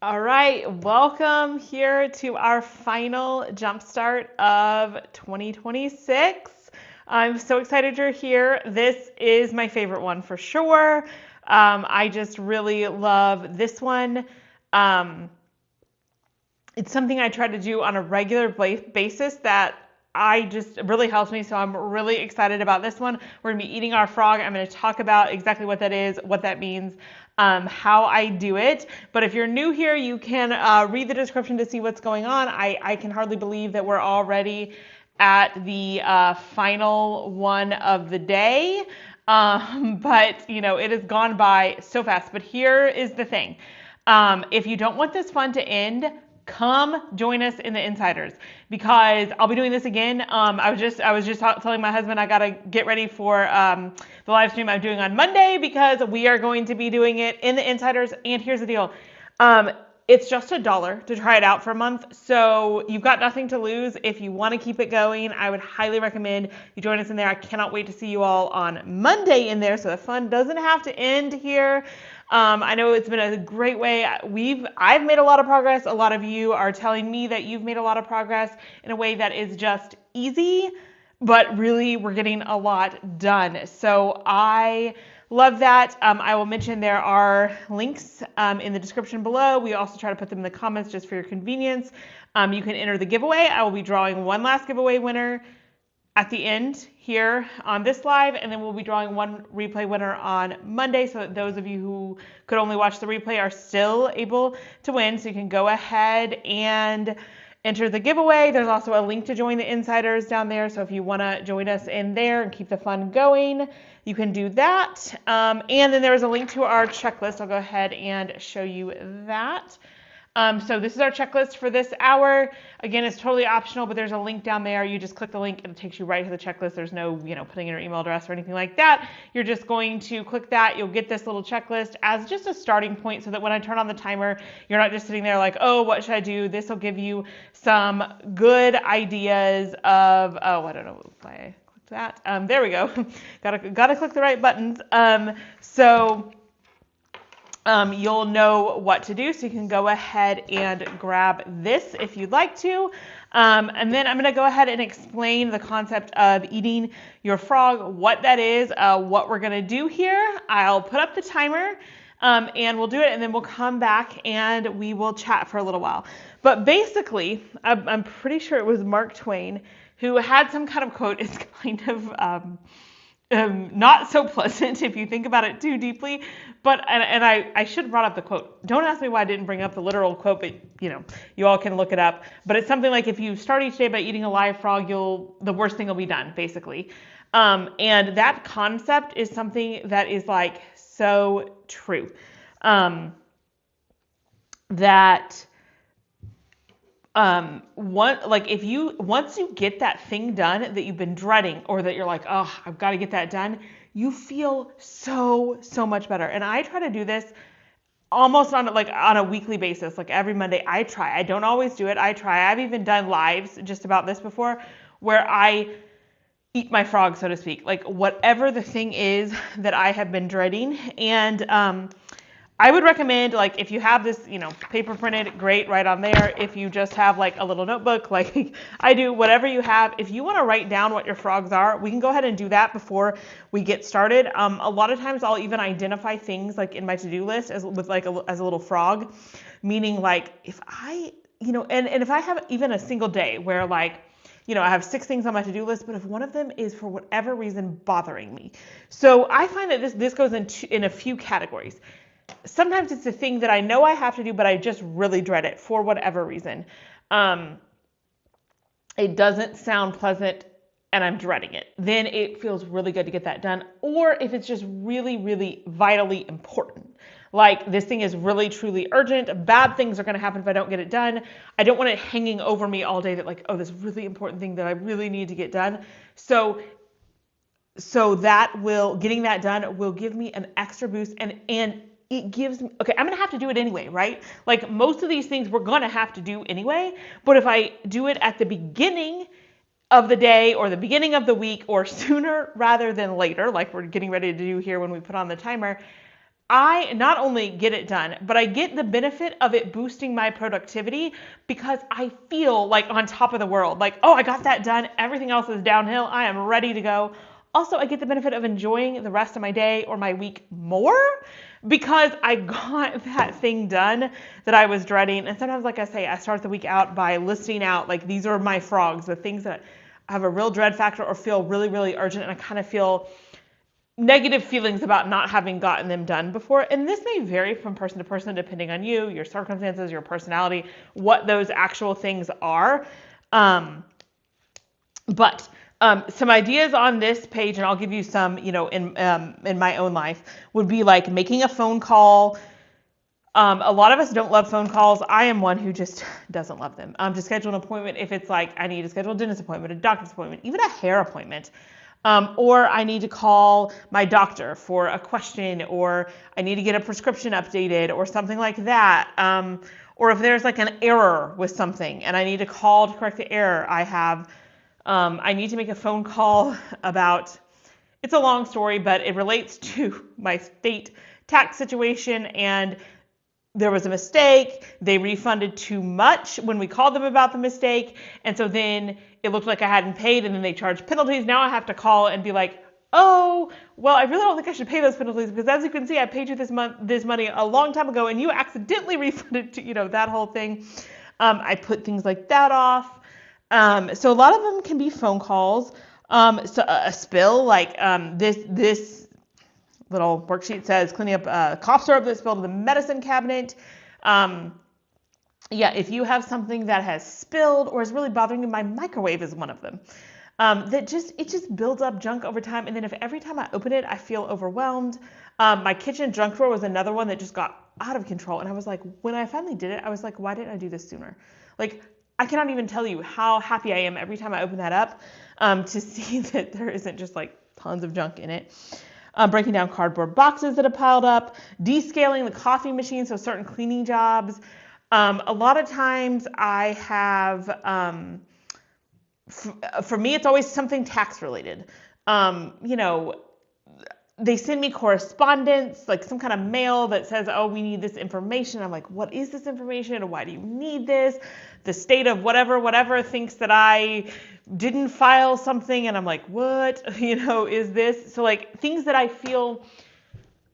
All right, welcome here to our final Jumpstart of 2026. I'm so excited you're here. This is my favorite one for sure. I just really love this one. Um, it's something I try to do on a regular basis that I just really helps me. So I'm really excited about this one. We're gonna be eating our frog. I'm gonna talk about exactly what that is, what that means, how I do it. But if you're new here, you can read the description to see what's going on. I can hardly believe that we're already at the final one of the day. But it has gone by so fast. But here is the thing. If you don't want this fun to end, come join us in the Insiders because I'll be doing this again. I was just telling my husband I gotta get ready for the live stream I'm doing on Monday because we are going to be doing it in the Insiders. And here's the deal. It's just $1 to try it out for a month. So you've got nothing to lose. If you want to keep it going, I would highly recommend you join us in there. I cannot wait to see you all on Monday in there so the fun doesn't have to end here. I know it's been a great way. I've made a lot of progress. A lot of you are telling me that you've made a lot of progress in a way that is just easy, but really we're getting a lot done. So I love that. I will mention there are links in the description below. We also try to put them in the comments just for your convenience. You can enter the giveaway. I will be drawing one last giveaway winner at the end here on this live, and then we'll be drawing one replay winner on Monday so that those of you who could only watch the replay are still able to win. So you can go ahead and enter the giveaway. There's also a link to join the Insiders down there. So if you want to join us in there and keep the fun going, you can do that. And then there's a link to our checklist. I'll go ahead and show you that. So this is our checklist for this hour. Again, it's totally optional, but there's a link down there. You just click the link and it takes you right to the checklist. There's no, putting in your email address or anything like that. You're just going to click that. You'll get this little checklist as just a starting point so that when I turn on the timer, you're not just sitting there like, oh, what should I do? This will give you some good ideas of, I don't know why I clicked that. There we go. Gotta click the right buttons. You'll know what to do, so you can go ahead and grab this if you'd like to. And then I'm going to go ahead and explain the concept of eating your frog, what that is, what we're going to do here. I'll put up the timer and we'll do it, and then we'll come back and we will chat for a little while. But basically, I'm pretty sure it was Mark Twain who had some kind of quote. It's kind of not so pleasant if you think about it too deeply, but I should have brought up the quote. Don't ask me why I didn't bring up the literal quote, but you all can look it up. But it's something like if you start each day by eating a live frog, the worst thing will be done, basically. And that concept is something that is like so true. Once you get that thing done that you've been dreading, or that you're like, oh, I've got to get that done, you feel so much better. And I try to do this almost on a weekly basis. Like every Monday I try. I don't always do it. I try. I've even done lives just about this before where I eat my frog, so to speak, like whatever the thing is that I have been dreading. And I would recommend, like, if you have this, paper printed, great, right on there. If you just have like a little notebook, like I do, whatever you have, if you want to write down what your frogs are, we can go ahead and do that before we get started. A lot of times I'll even identify things like in my to-do list as a little frog, meaning like if I, and if I have even a single day where like, I have 6 things on my to-do list, but if one of them is for whatever reason bothering me. So I find that this goes in a few categories. Sometimes it's a thing that I know I have to do, but I just really dread it for whatever reason. It doesn't sound pleasant and I'm dreading it. Then it feels really good to get that done. Or if it's just really, really vitally important, like this thing is really, truly urgent, bad things are going to happen if I don't get it done. I don't want it hanging over me all day that like, oh, this really important thing that I really need to get done. So getting that done will give me an extra boost and it gives me, okay, I'm going to have to do it anyway, right? Like most of these things we're going to have to do anyway, but if I do it at the beginning of the day or the beginning of the week or sooner rather than later, like we're getting ready to do here when we put on the timer, I not only get it done, but I get the benefit of it boosting my productivity because I feel like on top of the world. Like, oh, I got that done. Everything else is downhill. I am ready to go. Also, I get the benefit of enjoying the rest of my day or my week more because I got that thing done that I was dreading. And sometimes, like I say, I start the week out by listing out, like, these are my frogs, the things that have a real dread factor or feel really, really urgent. And I kind of feel negative feelings about not having gotten them done before. And this may vary from person to person depending on you, your circumstances, your personality, what those actual things are. But some ideas on this page, and I'll give you some, in my own life, would be like making a phone call. A lot of us don't love phone calls. I am one who just doesn't love them. To schedule an appointment, if it's like I need to schedule a dentist appointment, a doctor's appointment, even a hair appointment. Or I need to call my doctor for a question, or I need to get a prescription updated or something like that. Or if there's like an error with something and I need to call to correct the error, I need to make a phone call about, it's a long story, but it relates to my state tax situation, and there was a mistake. They refunded too much when we called them about the mistake. And so then it looked like I hadn't paid, and then they charged penalties. Now I have to call and be like, oh, well, I really don't think I should pay those penalties because as you can see, I paid you this money a long time ago and you accidentally refunded that whole thing. I put things like that off. So a lot of them can be phone calls. So a spill, like this little worksheet says cleaning up cough syrup that spilled in the medicine cabinet. If you have something that has spilled or is really bothering you, my microwave is one of them. It just builds up junk over time. And then if every time I open it, I feel overwhelmed. My kitchen junk drawer was another one that just got out of control. And I was like, when I finally did it, I was like, why didn't I do this sooner? Like, I cannot even tell you how happy I am every time I open that up to see that there isn't just like tons of junk in it. Breaking down cardboard boxes that have piled up, descaling the coffee machine, so certain cleaning jobs. A lot of times I have, for me, it's always something tax related. They send me correspondence, like some kind of mail that says, oh, we need this information. I'm like, what is this information? Why do you need this? The state of whatever thinks that I didn't file something. And I'm like, what, is this? So like things that I feel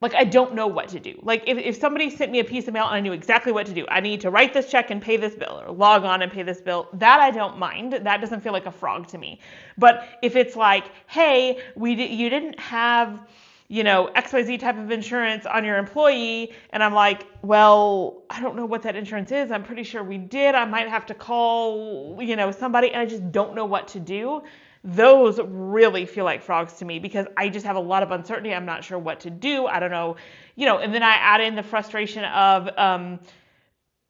like I don't know what to do. Like if somebody sent me a piece of mail and I knew exactly what to do, I need to write this check and pay this bill or log on and pay this bill, that I don't mind. That doesn't feel like a frog to me. But if it's like, hey, you didn't have XYZ type of insurance on your employee. And I'm like, well, I don't know what that insurance is. I'm pretty sure we did. I might have to call, somebody, and I just don't know what to do. Those really feel like frogs to me because I just have a lot of uncertainty. I'm not sure what to do. I don't know, and then I add in the frustration of,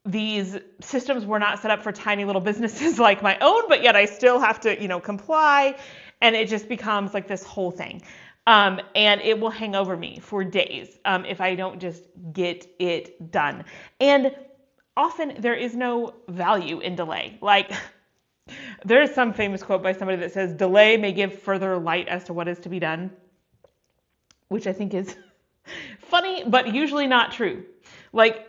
these systems were not set up for tiny little businesses like my own, but yet I still have to, comply. And it just becomes like this whole thing. And it will hang over me for days if I don't just get it done. And often there is no value in delay. Like there is some famous quote by somebody that says, delay may give further light as to what is to be done, which I think is funny, but usually not true. Like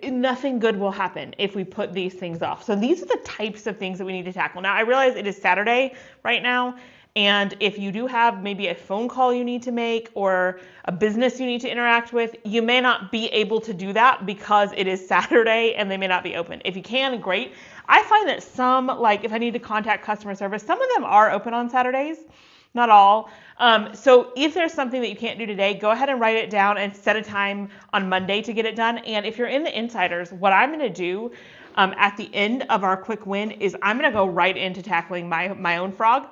nothing good will happen if we put these things off. So these are the types of things that we need to tackle. Now I realize it is Saturday right now. And if you do have maybe a phone call you need to make or a business you need to interact with, you may not be able to do that because it is Saturday and they may not be open. If you can, great. I find that some, like if I need to contact customer service, some of them are open on Saturdays, not all. So if there's something that you can't do today, go ahead and write it down and set a time on Monday to get it done. And if you're in the insiders, what I'm going to do at the end of our quick win is I'm going to go right into tackling my own frog.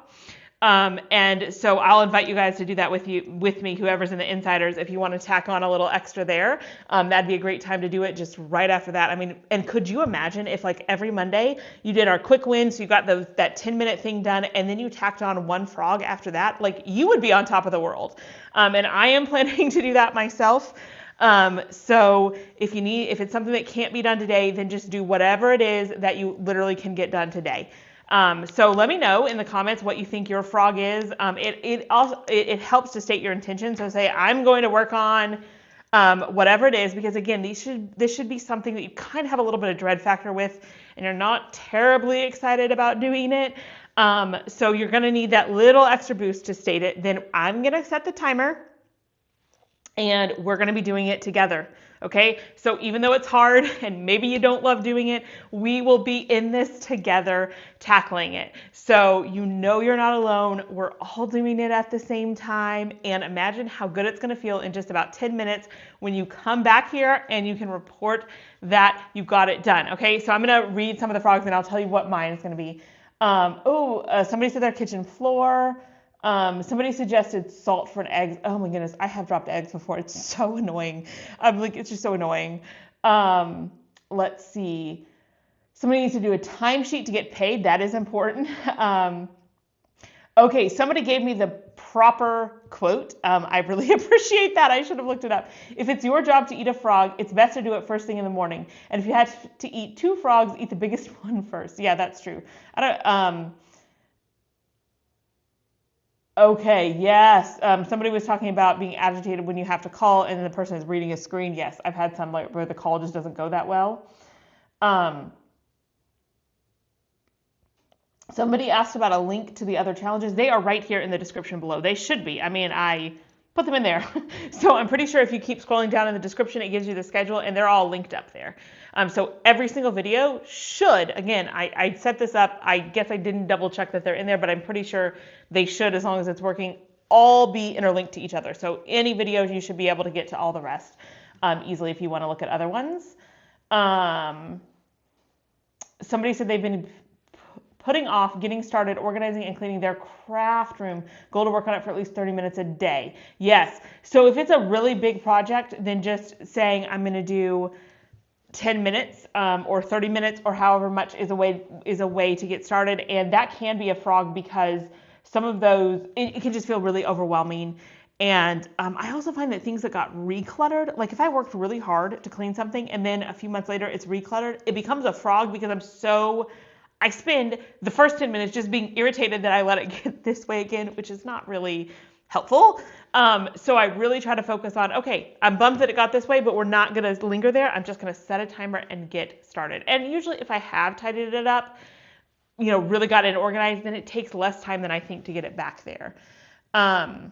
And so I'll invite you guys to do that with me, whoever's in the insiders, if you want to tack on a little extra there, that'd be a great time to do it just right after that. I mean, and could you imagine if like every Monday you did our quick win, so you got that 10-minute thing done, and then you tacked on one frog after that, like you would be on top of the world. And I am planning to do that myself. So if it's something that can't be done today, then just do whatever it is that you literally can get done today. So let me know in the comments what you think your frog is. It helps to state your intention. So say, I'm going to work on whatever it is, because again, this should be something that you kind of have a little bit of dread factor with, and you're not terribly excited about doing it. So you're going to need that little extra boost to state it. Then I'm going to set the timer, and we're going to be doing it together. Okay, so even though it's hard and maybe you don't love doing it, we will be in this together tackling it. So you know you're not alone. We're all doing it at the same time. And imagine how good it's going to feel in just about 10 minutes when you come back here and you can report that you got it done. Okay, so I'm going to read some of the frogs and I'll tell you what mine is going to be. Somebody said their kitchen floor. Somebody suggested salt for an egg. Oh my goodness, I have dropped eggs before. It's so annoying. It's just so annoying. Let's see. Somebody needs to do a timesheet to get paid. That is important. Okay, somebody gave me the proper quote. I really appreciate that. I should have looked it up. If it's your job to eat a frog, it's best to do it first thing in the morning. And if you had to eat 2 frogs, eat the biggest one first. Yeah, that's true. Okay, yes. Somebody was talking about being agitated when you have to call and the person is reading a screen. Yes, I've had some where the call just doesn't go that well. Somebody asked about a link to the other challenges. They are right here in the description below. They should be. I mean, I put them in there. So I'm pretty sure if you keep scrolling down in the description, it gives you the schedule and they're all linked up there. So every single video should, again, I set this up. I guess I didn't double check that they're in there, but I'm pretty sure they should, as long as it's working, all be interlinked to each other. So any videos, you should be able to get to all the rest easily if you want to look at other ones. Somebody said they've been putting off getting started organizing and cleaning their craft room. Go to work on it for at least 30 minutes a day. Yes. So if it's a really big project, then just saying I'm going to do 10 minutes or 30 minutes or however much is a way to get started. And that can be a frog because some of those, it can just feel really overwhelming. And I also find that things that got recluttered, like if I worked really hard to clean something and then a few months later it's recluttered, it becomes a frog because I spend the first 10 minutes just being irritated that I let it get this way again, which is not really helpful. So I really try to focus on, okay, I'm bummed that it got this way, but we're not going to linger there. I'm just going to set a timer and get started. And usually if I have tidied it up, really got it organized, then it takes less time than I think to get it back there. FROG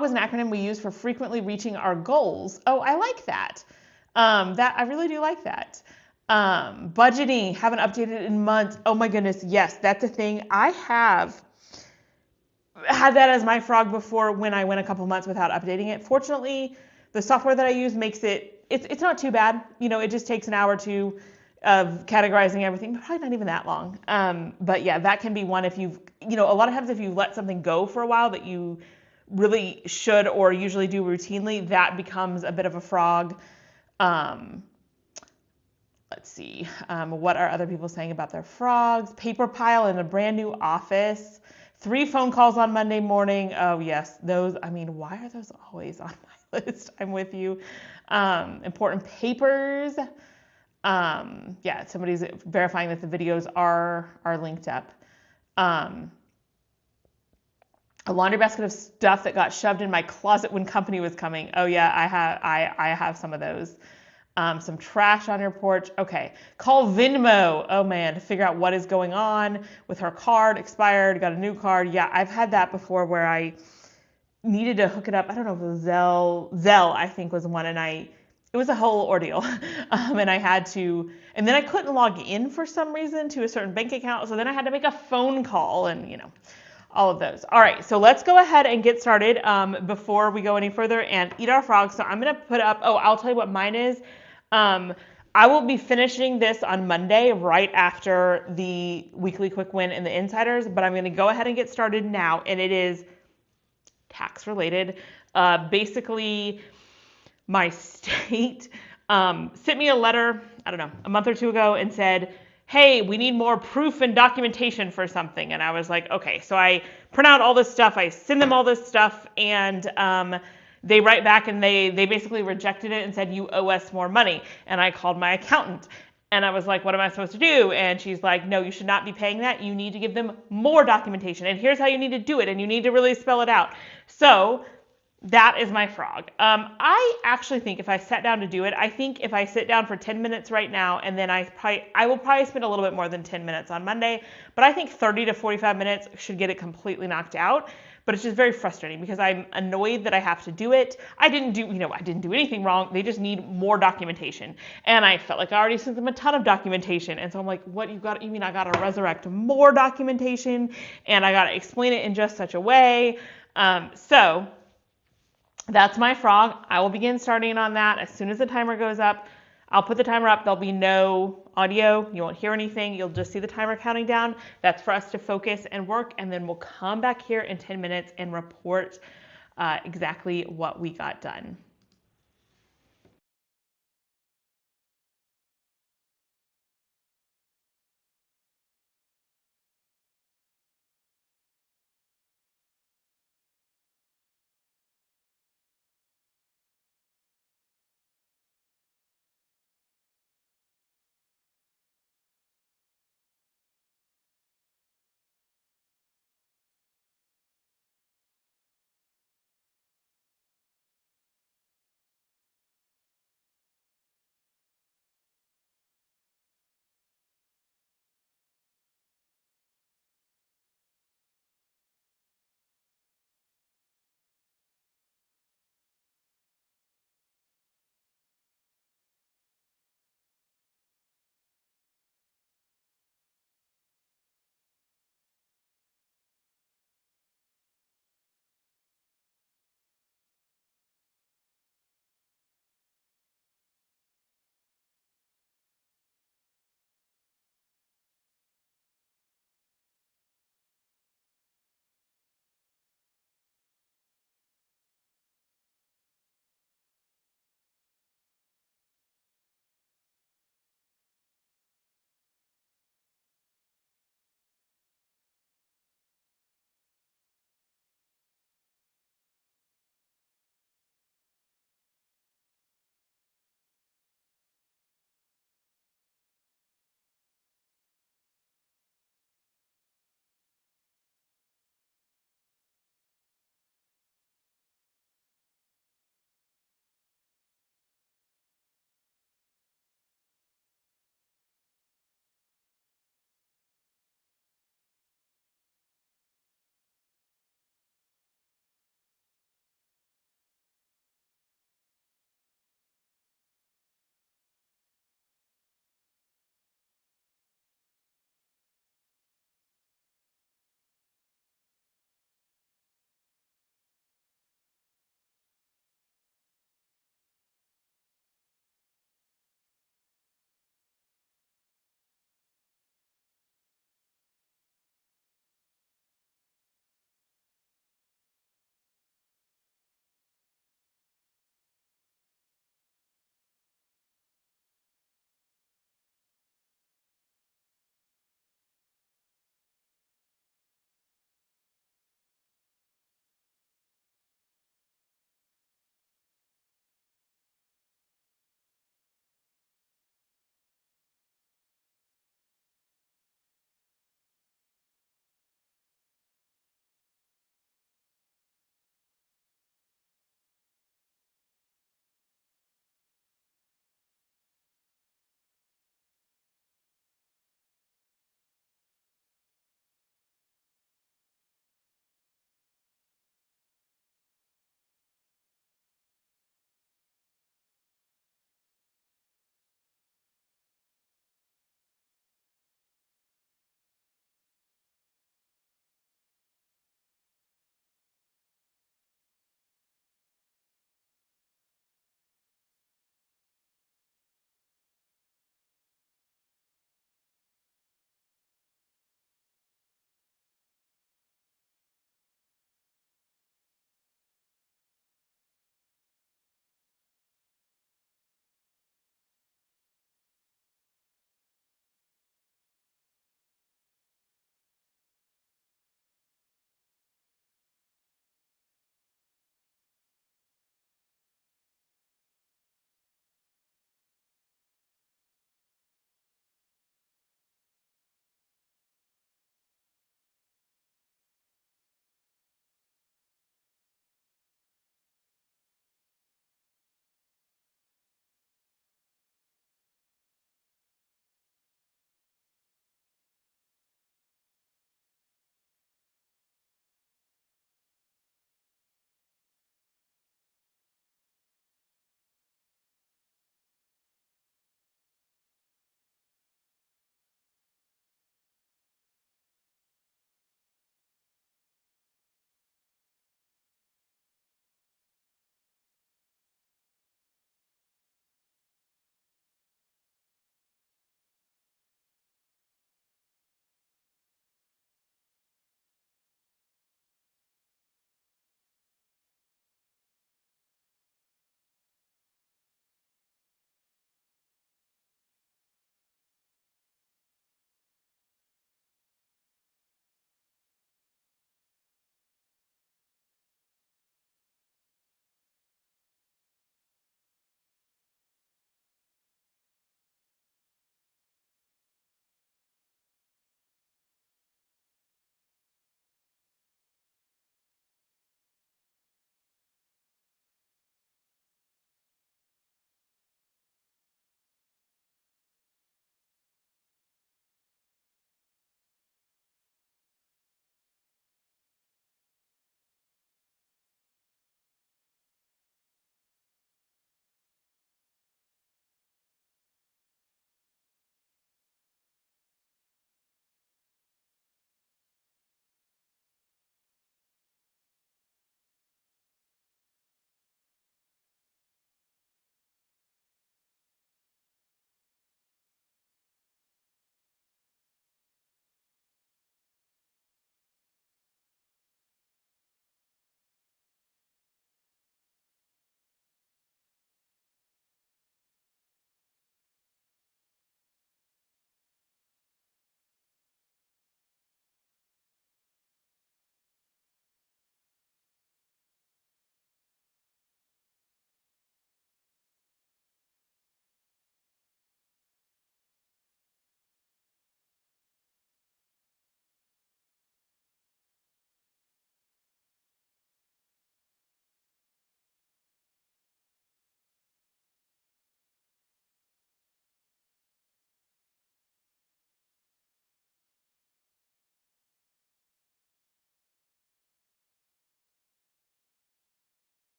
was an acronym we use for frequently reaching our goals. Oh, I like that. I really do like that. Budgeting, haven't updated in months. Oh my goodness, yes, that's a thing. I have had that as my frog before when I went a couple months without updating it. Fortunately, the software that I use makes it's not too bad. It just takes an hour or two of categorizing everything, but probably not even that long. But yeah, that can be one if you've, a lot of times if you let something go for a while that you really should or usually do routinely, that becomes a bit of a frog. Let's see, what are other people saying about their frogs? Paper pile in a brand new office. 3 phone calls on Monday morning. Oh yes, those, why are those always on my list? I'm with you. Important papers. Yeah, somebody's verifying that the videos are linked up. A laundry basket of stuff that got shoved in my closet when company was coming. Oh yeah, I have some of those. Some trash on your porch. Okay. Call Venmo. Oh man, to figure out what is going on with her card expired, got a new card. Yeah, I've had that before where I needed to hook it up. I don't know if it was Zelle, I think was one. And it was a whole ordeal. And I had to, and then I couldn't log in for some reason to a certain bank account. So then I had to make a phone call and, all of those. All right, so let's go ahead and get started before we go any further and eat our frogs. So I'm going to put up, I'll tell you what mine is. I will be finishing this on Monday right after the weekly quick win and the insiders, but I'm going to go ahead and get started now, and it is tax related. Basically, my state sent me a letter, I don't know, a month or two ago and said, hey, we need more proof and documentation for something. And I was like, okay. So I print out all this stuff, I send them all this stuff, and they write back and they basically rejected it and said, you owe us more money. And I called my accountant and I was like, what am I supposed to do? And she's like, no, you should not be paying that. You need to give them more documentation. And here's how you need to do it. And you need to really spell it out. So That is my frog. I actually think if I sat down to do it, I think if I sit down for 10 minutes right now, and then I will probably spend a little bit more than 10 minutes on Monday, but I think 30 to 45 minutes should get it completely knocked out. But it's just very frustrating because I'm annoyed that I have to do it. I didn't do anything wrong. They just need more documentation. And I felt like I already sent them a ton of documentation. And so I'm like, you mean I got to resurrect more documentation and I got to explain it in just such a way? So that's my frog. I will begin starting on that as soon as the timer goes up. I'll put the timer up. There'll be no audio. You won't hear anything. You'll just see the timer counting down. That's for us to focus and work. And then we'll come back here in 10 minutes and report exactly what we got done.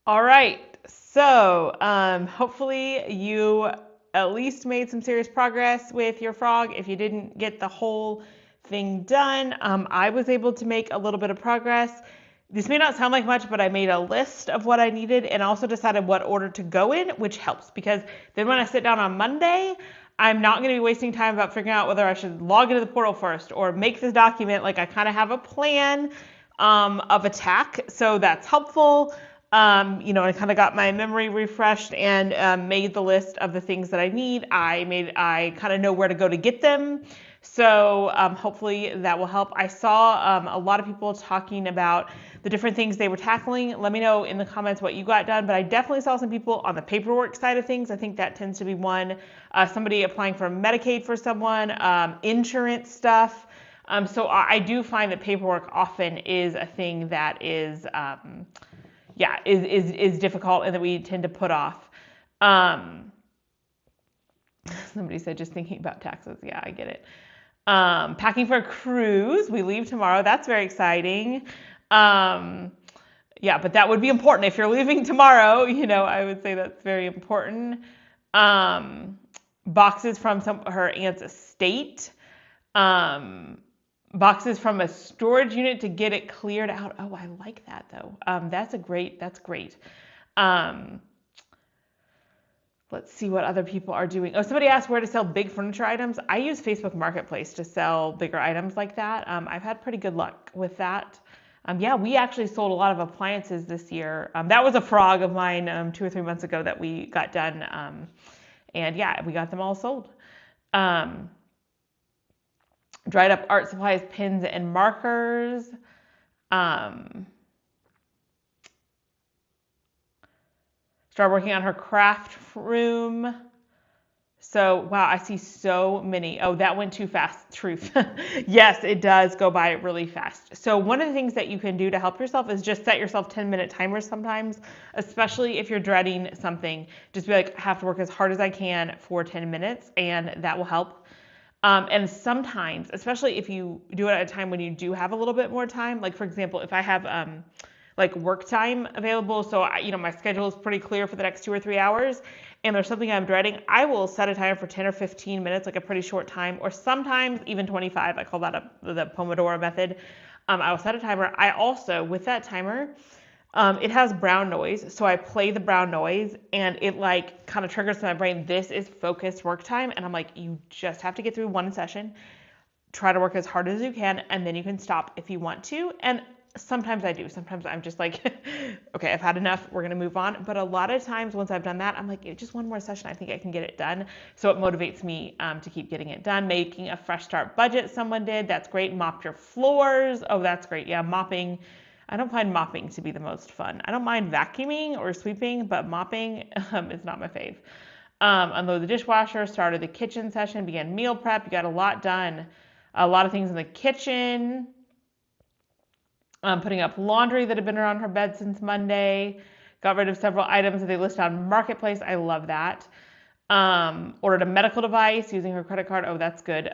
All right. So hopefully you at least made some serious progress with your frog. If you didn't get the whole thing done, I was able to make a little bit of progress. This may not sound like much, but I made a list of what I needed and also decided what order to go in, which helps because then when I sit down on Monday, I'm not going to be wasting time about figuring out whether I should log into the portal first or make this document. Like I kind of have a plan of attack, so that's helpful. I kind of got my memory refreshed and made the list of the things that I need. I kind of know where to go to get them. So hopefully that will help. I saw a lot of people talking about the different things they were tackling. Let me know in the comments what you got done, but I definitely saw some people on the paperwork side of things. I think that tends to be one. Somebody applying for Medicaid for someone, insurance stuff. So I do find that paperwork often is a thing that is difficult and that we tend to put off. Somebody said just thinking about taxes. Yeah, I get it. Packing for a cruise. We leave tomorrow. That's very exciting. But that would be important. If you're leaving tomorrow, I would say that's very important. Boxes from her aunt's estate. Boxes from a storage unit to get it cleared out. Oh, I like that though. That's great. Let's see what other people are doing. Oh, somebody asked where to sell big furniture items. I use Facebook Marketplace to sell bigger items like that. I've had pretty good luck with that. We actually sold a lot of appliances this year. That was a frog of mine 2 or 3 months ago that we got done. We got them all sold. Dried up art supplies, pens, and markers. Start working on her craft room. So, wow, I see so many. Oh, that went too fast. Truth. Yes, it does go by really fast. So one of the things that you can do to help yourself is just set yourself 10-minute timers sometimes, especially if you're dreading something. Just be like, I have to work as hard as I can for 10 minutes, and that will help. And sometimes, especially if you do it at a time when you do have a little bit more time, like for example, if I have work time available, so my schedule is pretty clear for the next 2 or 3 hours, and there's something I'm dreading, I will set a timer for 10 or 15 minutes, like a pretty short time, or sometimes even 25. I call that the Pomodoro method. I will set a timer. I also, with that timer, it has brown noise, so I play the brown noise, and it kind of triggers to my brain, this is focused work time, and I'm like, you just have to get through one session, try to work as hard as you can, and then you can stop if you want to. And sometimes I do. Sometimes I'm just like, okay, I've had enough. We're going to move on. But a lot of times once I've done that, I'm like, just one more session. I think I can get it done. So it motivates me to keep getting it done. Making a fresh start budget, someone did. That's great. Mop your floors. Oh, that's great. Yeah, mopping. I don't find mopping to be the most fun. I don't mind vacuuming or sweeping, but mopping is not my fave. Unload the dishwasher, started the kitchen session, began meal prep. You got a lot done. A lot of things in the kitchen. Putting up laundry that had been around her bed since Monday. Got rid of several items that they listed on Marketplace. I love that. Ordered a medical device using her credit card. Oh, that's good.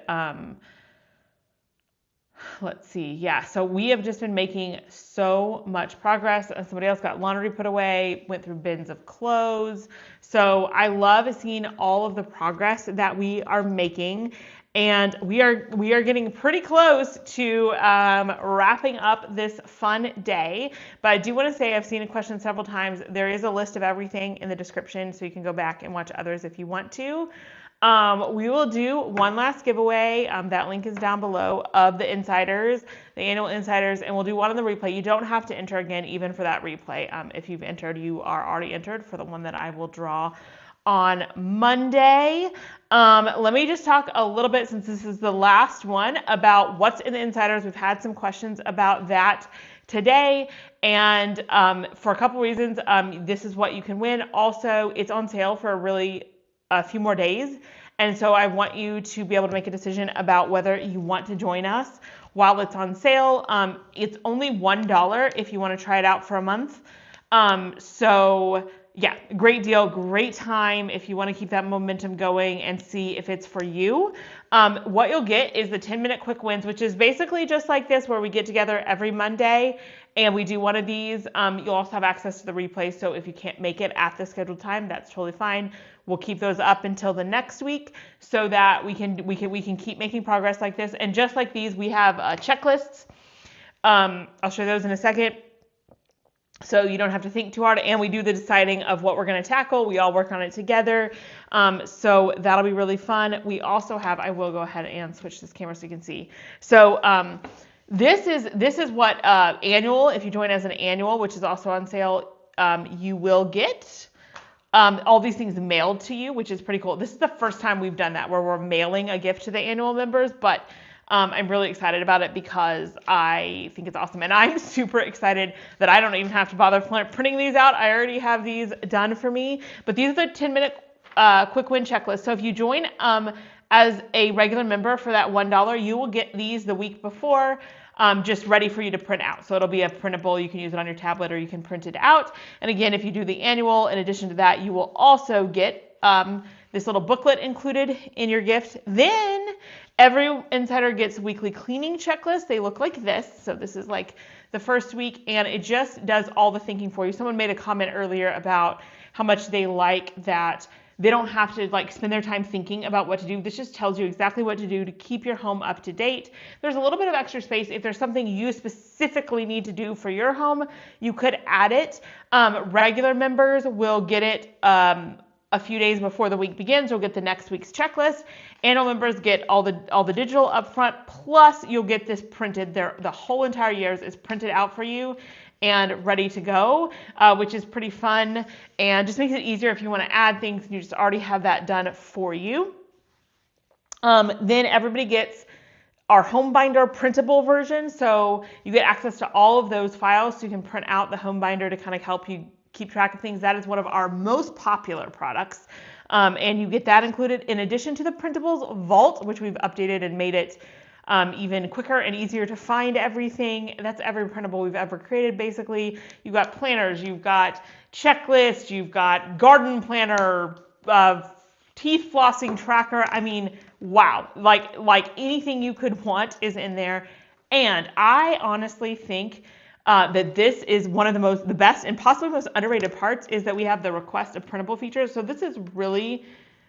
Let's see. Yeah, so we have just been making so much progress. Somebody else got laundry put away, went through bins of clothes. So I love seeing all of the progress that we are making. And we are getting pretty close to wrapping up this fun day. But I do want to say, I've seen a question several times. There is a list of everything in the description, so you can go back and watch others if you want to. We will do one last giveaway. That link is down below, of the insiders, the annual insiders, and we'll do one on the replay. You don't have to enter again, even for that replay. If you've entered, you are already entered for the one that I will draw on Monday. Let me just talk a little bit, since this is the last one, about what's in the insiders. We've had some questions about that today, and for a couple reasons. This is what you can win. Also, it's on sale for a few more days, and so I want you to be able to make a decision about whether you want to join us while it's on sale. It's only $1 if you want to try it out for a month. So yeah, great deal, great time if you want to keep that momentum going and see if it's for you. What you'll get is the 10-minute quick wins, which is basically just like this, where we get together every Monday and we do one of these. You'll also have access to the replay, so if you can't make it at the scheduled time, that's totally fine. We'll keep those up until the next week so that we can keep making progress like this. And just like these, we have checklists. I'll show those in a second, so you don't have to think too hard, and we do the deciding of what we're going to tackle. We all work on it together, so that'll be really fun. We also have, I will go ahead and switch this camera so you can see. So this is what annual, if you join as an annual, which is also on sale, you will get all these things mailed to you, which is pretty cool. This is the first time we've done that, where we're mailing a gift to the annual members, but I'm really excited about it because I think it's awesome. And I'm super excited that I don't even have to bother printing these out. I already have these done for me. But these are the 10-minute quick win checklist. So if you join as a regular member for that $1, you will get these the week before, just ready for you to print out. So it'll be a printable. You can use it on your tablet or you can print it out. And again, if you do the annual, in addition to that, you will also get this little booklet included in your gift. Then every insider gets weekly cleaning checklists. They look like this. So this is like the first week, and it just does all the thinking for you. Someone made a comment earlier about how much they like that they don't have to like spend their time thinking about what to do. This just tells you exactly what to do to keep your home up to date. There's a little bit of extra space. If there's something you specifically need to do for your home, you could add it. Regular members will get it a few days before the week begins. You'll get the next week's checklist. Annual members get all the digital up front, plus you'll get this printed. The whole entire year is printed out for you and ready to go, which is pretty fun and just makes it easier if you want to add things and you just already have that done for you. Then everybody gets our home binder printable version, so you get access to all of those files, so you can print out the home binder to kind of help you keep track of things. That is one of our most popular products, and you get that included in addition to the printables vault, which we've updated and made it even quicker and easier to find everything. That's every printable we've ever created, basically. You've got planners, you've got checklists, you've got garden planner, teeth flossing tracker. I mean, wow, like anything you could want is in there. And I honestly think that this is one of the best and possibly most underrated parts, is that we have the request a printable feature. So this is really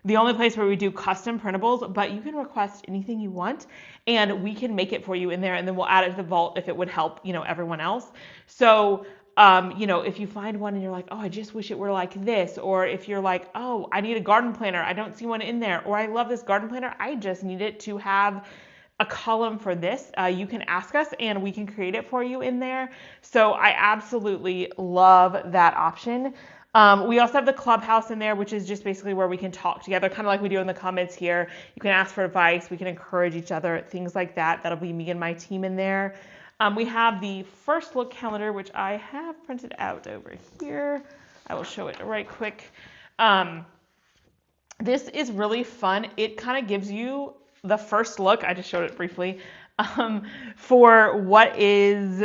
the only place where we do custom printables, but you can request anything you want and we can make it for you in there, and then we'll add it to the vault if it would help, everyone else. So, if you find one and you're like, oh, I just wish it were like this, or if you're like, oh, I need a garden planner, I don't see one in there, or I love this garden planner, I just need it to have a column for this, you can ask us and we can create it for you in there. So I absolutely love that option. We also have the clubhouse in there, which is just basically where we can talk together, kind of like we do in the comments here. You can ask for advice, we can encourage each other, things like that. That'll be me and my team in there. We have the first look calendar, which I have printed out over here. I will show it right quick. This is really fun. It kind of gives you the first look, I just showed it briefly, for what is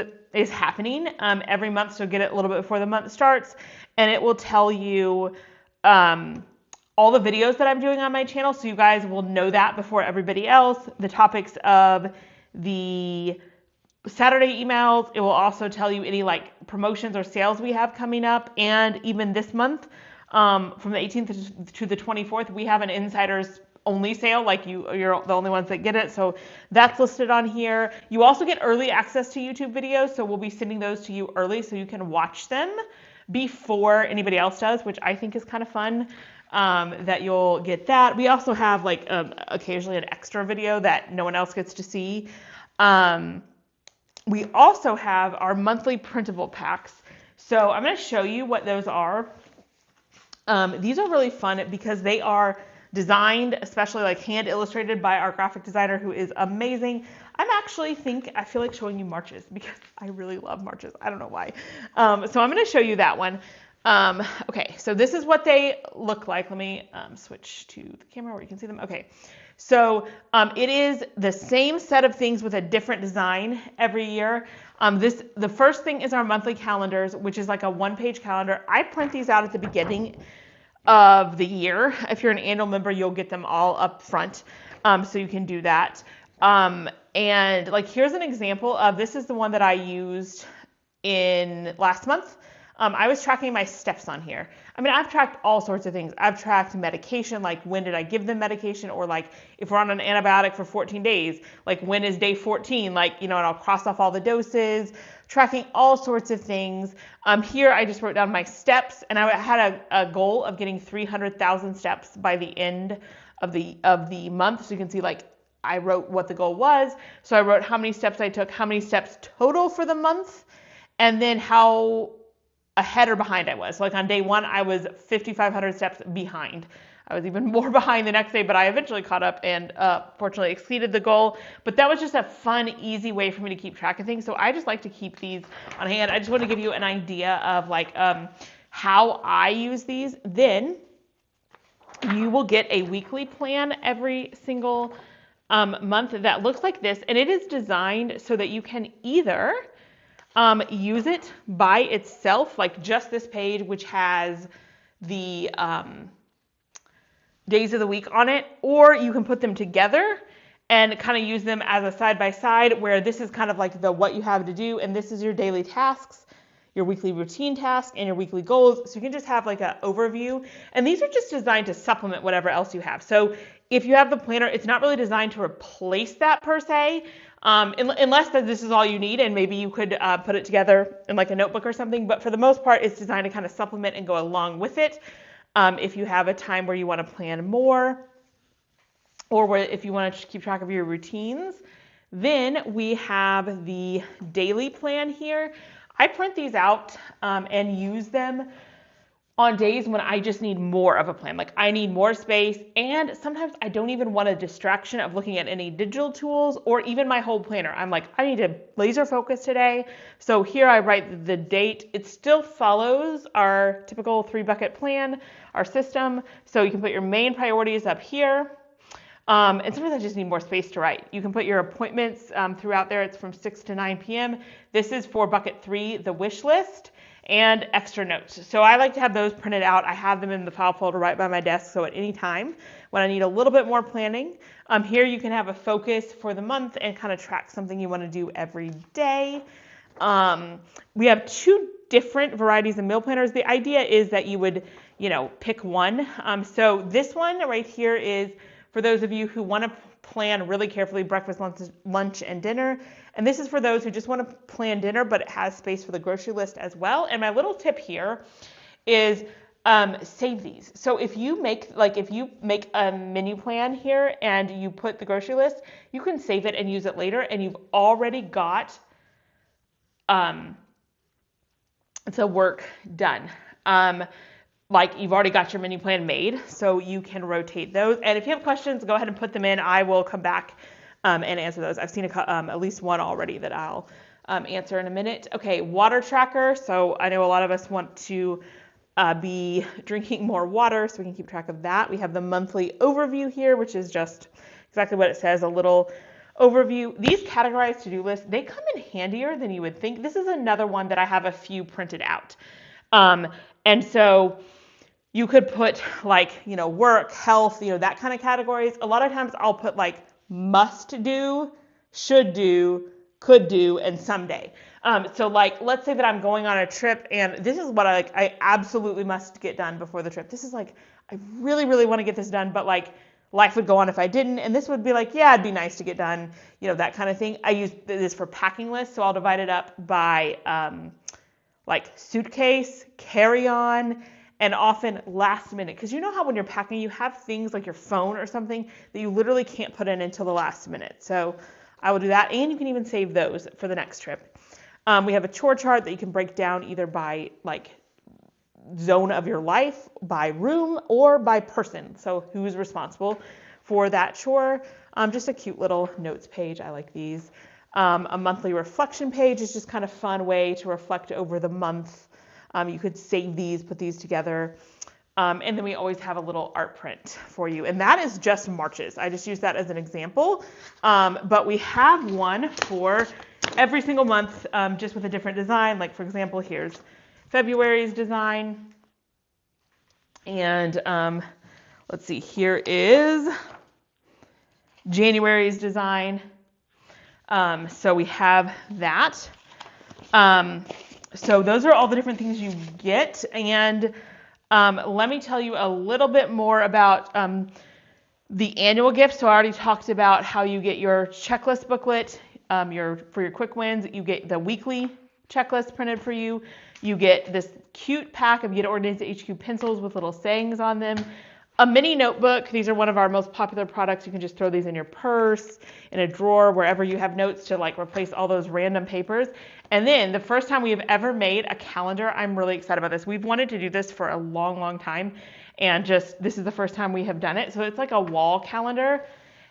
happening every month. So get it a little bit before the month starts, and it will tell you all the videos that I'm doing on my channel, so you guys will know that before everybody else. The topics of the Saturday emails. It will also tell you any promotions or sales we have coming up, and even this month, from the 18th to the 24th, we have an insiders only sale, you're the only ones that get it. So that's listed on here. You also get early access to YouTube videos. So we'll be sending those to you early so you can watch them before anybody else does, which I think is kind of fun, that you'll get that. We also have occasionally an extra video that no one else gets to see. We also have our monthly printable packs. So I'm going to show you what those are. These are really fun because they are designed, especially hand illustrated by our graphic designer, who is amazing. I feel like showing you March's because I really love March's. I don't know why. So I'm going to show you that one. Okay, so this is what they look like. Let me switch to the camera where you can see them. Okay, so it is the same set of things with a different design every year. The first thing is our monthly calendars, which is like a one-page calendar. I print these out at the beginning of the year. If you're an annual member, you'll get them all up front, so you can do that. And like here's an example of this is the one that I used in last month. I was tracking my steps on here. I mean, I've tracked all sorts of things. I've tracked medication, like when did I give them medication, or like if we're on an antibiotic for 14 days, like when is day 14, like, you know, and I'll cross off all the doses, tracking all sorts of things. Here I just wrote down my steps, and I had a goal of getting 300,000 steps by the end of the month. So you can see like I wrote what the goal was. So I wrote how many steps I took, how many steps total for the month, and then how ahead or behind I was. Like on day one, I was 5,500 steps behind. I was even more behind the next day, but I eventually caught up and fortunately exceeded the goal. But that was just a fun, easy way for me to keep track of things. So I just like to keep these on hand. I just want to give you an idea of like how I use these. Then you will get a weekly plan every single month that looks like this. And it is designed so that you can either use it by itself, like just this page, which has the days of the week on it, or you can put them together and kind of use them as a side-by-side, where this is kind of like the what you have to do, and this is your daily tasks, your weekly routine tasks, and your weekly goals. So you can just have like an overview, and these are just designed to supplement whatever else you have. So if you have the planner, it's not really designed to replace that per se, unless that this is all you need, and maybe you could put it together in like a notebook or something. But for the most part, it's designed to kind of supplement and go along with it. If you have a time where you want to plan more, or if you want to keep track of your routines, then we have the daily plan here. I print these out and use them on days when I just need more of a plan. Like I need more space, and sometimes I don't even want a distraction of looking at any digital tools or even my whole planner. I'm like, I need to laser focus today. So here I write the date. It still follows our typical 3-bucket plan, our system. So you can put your main priorities up here. And sometimes I just need more space to write. You can put your appointments throughout there. It's from 6 to 9 p.m. This is for bucket 3, the wish list, and extra notes. So I like to have those printed out. I have them in the file folder right by my desk, so at any time when I need a little bit more planning. Here you can have a focus for the month and kind of track something you want to do every day. We have 2 different varieties of meal planners. The idea is that you would, pick one. So this one right here is for those of you who want to plan really carefully breakfast, lunch, and dinner. And this is for those who just want to plan dinner, but it has space for the grocery list as well. And my little tip here is save these. So if you make a menu plan here and you put the grocery list, you can save it and use it later, and you've already got the work done. Like you've already got your menu plan made, so you can rotate those. And if you have questions, go ahead and put them in. I will come back and answer those. I've seen at least one already that I'll answer in a minute. Okay, water tracker. So I know a lot of us want to be drinking more water, so we can keep track of that. We have the monthly overview here, which is just exactly what it says, a little overview. These categorized to-do lists, they come in handier than you would think. This is another one that I have a few printed out. And so you could put work, health, that kind of categories. A lot of times I'll put like must do, should do, could do, and someday. So like, let's say that I'm going on a trip and this is what I absolutely must get done before the trip. This is like, I really, really want to get this done, but like life would go on if I didn't. And this would be like, yeah, it'd be nice to get done, that kind of thing. I use this for packing lists. So I'll divide it up by like suitcase, carry-on, and often last minute. Because you know how when you're packing, you have things like your phone or something that you literally can't put in until the last minute. So I will do that, and you can even save those for the next trip. We have a chore chart that you can break down either by like zone of your life, by room, or by person. So who's responsible for that chore. Just a cute little notes page. I like these. A monthly reflection page is just kind of fun way to reflect over the month. You could save these, put these together. And then we always have a little art print for you. And that is just March's. I just use that as an example. But we have one for every single month, just with a different design. Like, for example, here's February's design. And let's see, here is January's design. So we have that. So those are all the different things you get. And let me tell you a little bit more about the annual gift. So I already talked about how you get your checklist booklet, for your quick wins. You get the weekly checklist printed for you. You get this cute pack of Get Organized at HQ pencils with little sayings on them. A mini notebook. These are one of our most popular products. You can just throw these in your purse, in a drawer, wherever you have notes to like replace all those random papers. And then the first time we have ever made a calendar, I'm really excited about this. We've wanted to do this for a long, long time. And just this is the first time we have done it. So it's like a wall calendar.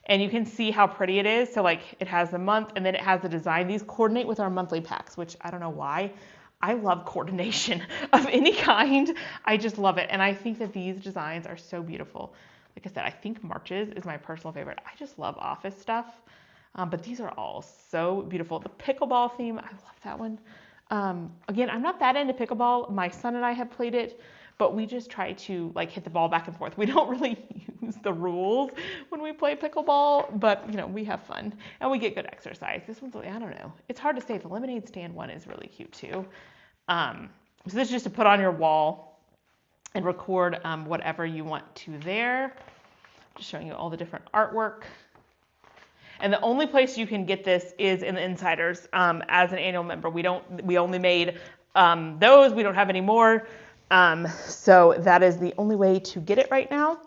And you can see how pretty it is. So like it has the month and then it has the design. These coordinate with our monthly packs, which I don't know why. I love coordination of any kind. I just love it. And I think that these designs are so beautiful. Like I said, I think March's is my personal favorite. I just love office stuff. But these are all so beautiful. The pickleball theme, I love that one. Again, I'm not that into pickleball. My son and I have played it, but we just try to like hit the ball back and forth. We don't really use the rules when we play pickleball, but you know, we have fun and we get good exercise. This one's, I don't know. It's hard to say. The lemonade stand one is really cute too. So this is just to put on your wall and record whatever you want to there. Just showing you all the different artwork. And the only place you can get this is in the Insiders as an annual member. We only made those. We don't have any more. So that is the only way to get it right now.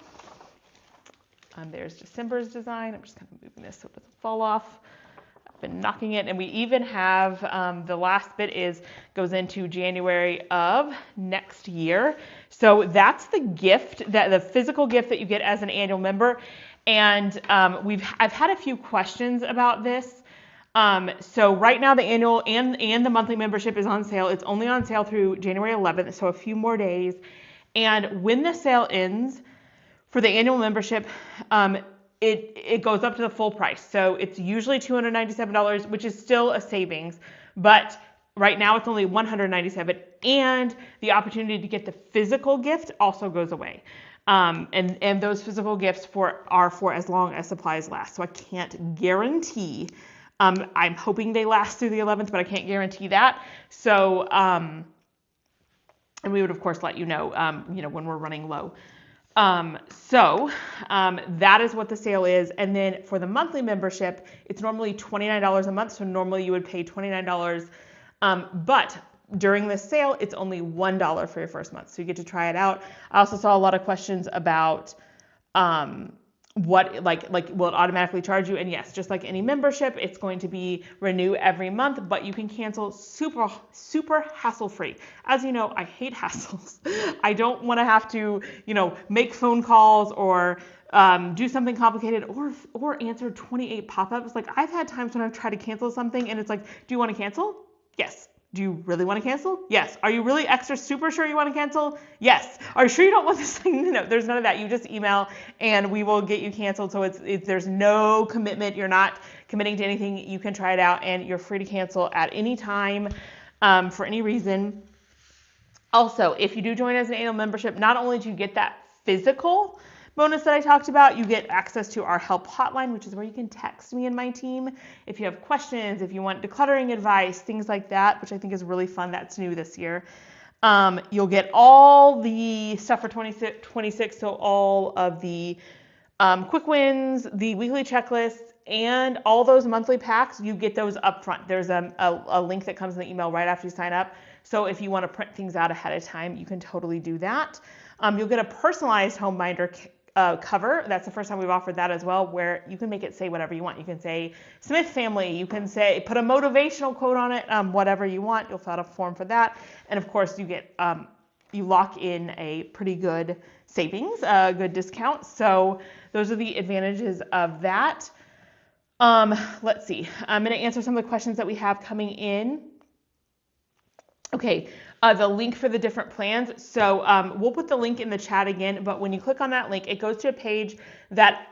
There's December's design. I'm just kind of moving this so it doesn't fall off. I've been knocking it. And we even have the last bit goes into January of next year. So that's the gift, the physical gift that you get as an annual member. And I've had a few questions about this. So right now the annual and the monthly membership is on sale. It's only on sale through January 11th, so a few more days. And when the sale ends for the annual membership, it goes up to the full price. So it's usually $297, which is still a savings, but right now it's only $197, and the opportunity to get the physical gift also goes away. And those physical gifts are for as long as supplies last. So I can't guarantee. I'm hoping they last through the 11th, but I can't guarantee that. So, and we would of course let you know, when we're running low. So that is what the sale is. And then for the monthly membership, it's normally $29 a month. So normally you would pay $29. But during this sale, it's only $1 for your first month. So you get to try it out. I also saw a lot of questions about, what will it automatically charge you? And yes, just like any membership, it's going to be renew every month, but you can cancel super hassle-free. As you know, I hate hassles. I don't want to have to, make phone calls or do something complicated or answer 28 pop-ups. Like I've had times when I've tried to cancel something and it's like, do you want to cancel? Yes. Do you really want to cancel? Yes. Are you really extra super sure you want to cancel? Yes. Are you sure you don't want this thing? No, there's none of that. You just email and we will get you canceled. So there's no commitment. You're not committing to anything. You can try it out and you're free to cancel at any time for any reason. Also, if you do join as an annual membership, not only do you get that physical bonus that I talked about, you get access to our help hotline, which is where you can text me and my team if you have questions, if you want decluttering advice, things like that, which I think is really fun. That's new this year. You'll get all the stuff for 2026, so all of the quick wins, the weekly checklists, and all those monthly packs, you get those up front. There's a link that comes in the email right after you sign up. So if you want to print things out ahead of time, you can totally do that. You'll get a personalized home binder cover. That's the first time we've offered that as well, where you can make it say whatever you want. You can say Smith family, you can say, put a motivational quote on it, whatever you want. You'll fill out a form for that. And of course you get, you lock in a pretty good savings, a good discount. So those are the advantages of that. Let's see. I'm going to answer some of the questions that we have coming in. Okay, the link for the different plans. So we'll put the link in the chat again, but when you click on that link, it goes to a page that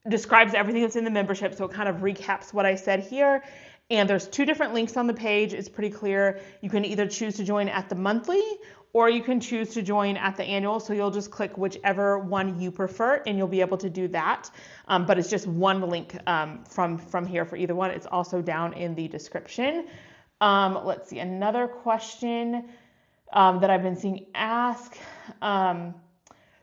describes everything that's in the membership. So it kind of recaps what I said here. And there's two different links on the page. It's pretty clear. You can either choose to join at the monthly or you can choose to join at the annual. So you'll just click whichever one you prefer and you'll be able to do that. But it's just one link from here for either one. It's also down in the description. Let's see, another question that I've been seeing asked.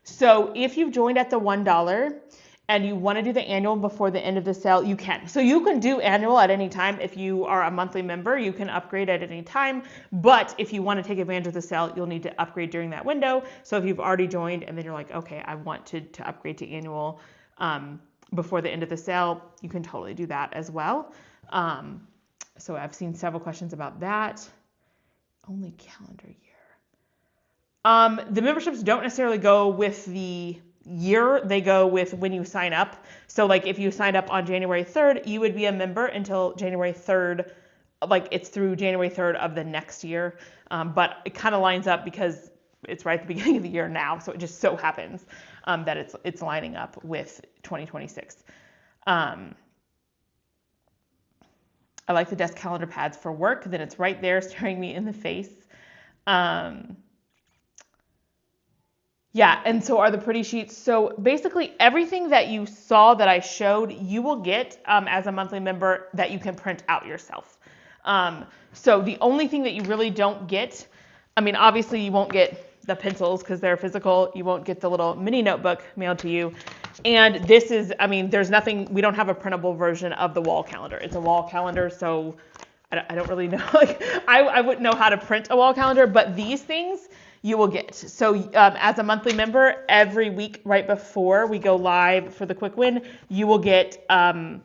So if you've joined at the $1 and you want to do the annual before the end of the sale, you can. So you can do annual at any time. If you are a monthly member, you can upgrade at any time. But if you want to take advantage of the sale, you'll need to upgrade during that window. So if you've already joined and then you're like, okay, I want to upgrade to annual before the end of the sale, you can totally do that as well. So I've seen several questions about that. Only calendar year. The memberships don't necessarily go with the year, they go with when you sign up. So like if you signed up on January 3rd, you would be a member until January 3rd, like it's through January 3rd of the next year. But it kind of lines up because it's right at the beginning of the year now. So it just so happens that it's lining up with 2026. I like the desk calendar pads for work. Then it's right there staring me in the face. Yeah, and so are the pretty sheets. So basically everything that you saw that I showed, you will get as a monthly member that you can print out yourself. So the only thing that you really don't get, I mean, obviously you won't get the pencils because they're physical. You won't get the little mini notebook mailed to you. And this is, I mean, there's nothing, we don't have a printable version of the wall calendar. It's a wall calendar, so I don't really know. Like, I wouldn't know how to print a wall calendar, but these things you will get. So as a monthly member, every week right before we go live for the quick win, you will get a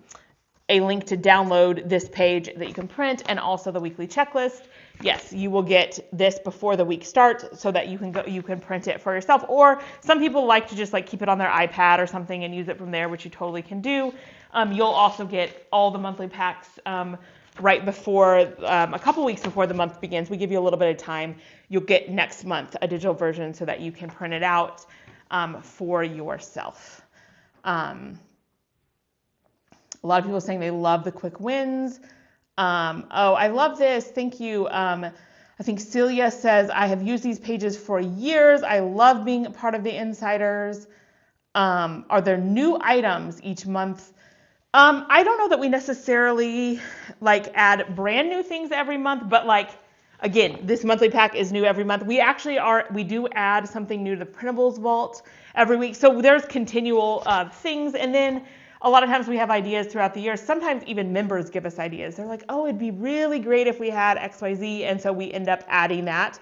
link to download this page that you can print and also the weekly checklist. Yes, you will get this before the week starts so that you can print it for yourself. Or some people like to just like keep it on their iPad or something and use it from there, which you totally can do. You'll also get all the monthly packs right before, a couple weeks before the month begins. We give you a little bit of time. You'll get next month a digital version so that you can print it out for yourself. A lot of people are saying they love the quick wins. Oh, I love this. Thank you. I think Celia says, I have used these pages for years. I love being a part of the Insiders. Are there new items each month? I don't know that we necessarily like add brand new things every month, but like, again, this monthly pack is new every month. We do add something new to the printables vault every week. So there's continual things. And then a lot of times we have ideas throughout the year. Sometimes even members give us ideas. They're like, oh, it'd be really great if we had XYZ. And so we end up adding that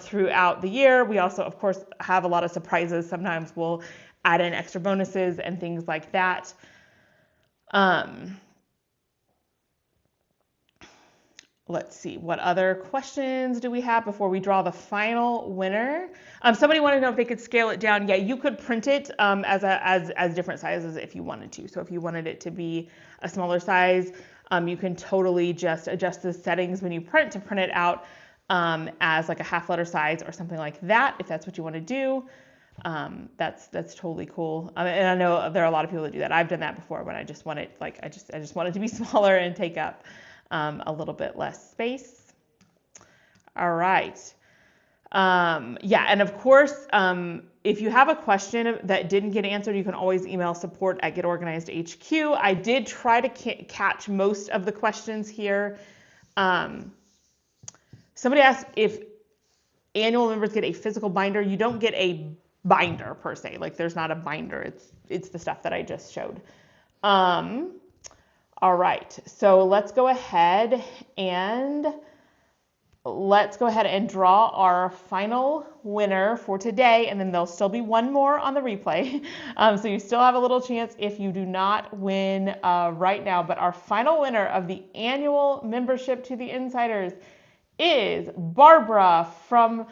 throughout the year. We also, of course, have a lot of surprises. Sometimes we'll add in extra bonuses and things like that. Let's see, what other questions do we have before we draw the final winner? Somebody wanted to know if they could scale it down. Yeah, you could print it as different sizes if you wanted to. So if you wanted it to be a smaller size, you can totally just adjust the settings when you print to print it out as like a half letter size or something like that, if that's what you want to do. That's totally cool. And I know there are a lot of people that do that. I've done that before when I just want it, like I just want it to be smaller and take up a little bit less space. All right. Yeah, and of course, if you have a question that didn't get answered, you can always email support@GetOrganizedHQ. I did try to catch most of the questions here. Somebody asked if annual members get a physical binder. You don't get a binder per se. Like there's not a binder. It's the stuff that I just showed. All right, so let's go ahead and draw our final winner for today, and then there'll still be one more on the replay. So you still have a little chance if you do not win right now, but our final winner of the annual membership to the Insiders is Barbara from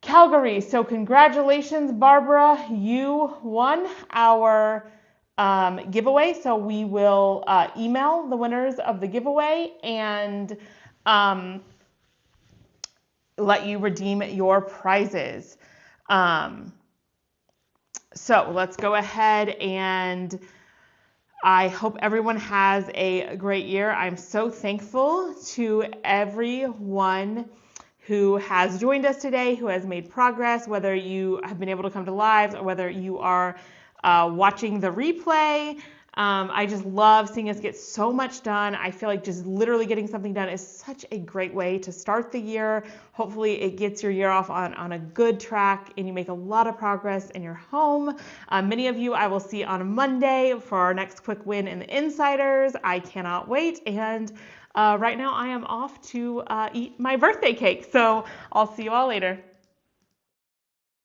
Calgary. So congratulations, Barbara, you won our giveaway. So we will email the winners of the giveaway, and let you redeem your prizes. So let's go ahead, and I hope everyone has a great year. I'm so thankful to everyone who has joined us today, who has made progress, whether you have been able to come to lives or whether you are watching the replay. I just love seeing us get so much done. I feel like just literally getting something done is such a great way to start the year. Hopefully it gets your year off on a good track and you make a lot of progress in your home. Many of you I will see on Monday for our next quick win in the Insiders. I cannot wait. And right now I am off to eat my birthday cake. So I'll see you all later.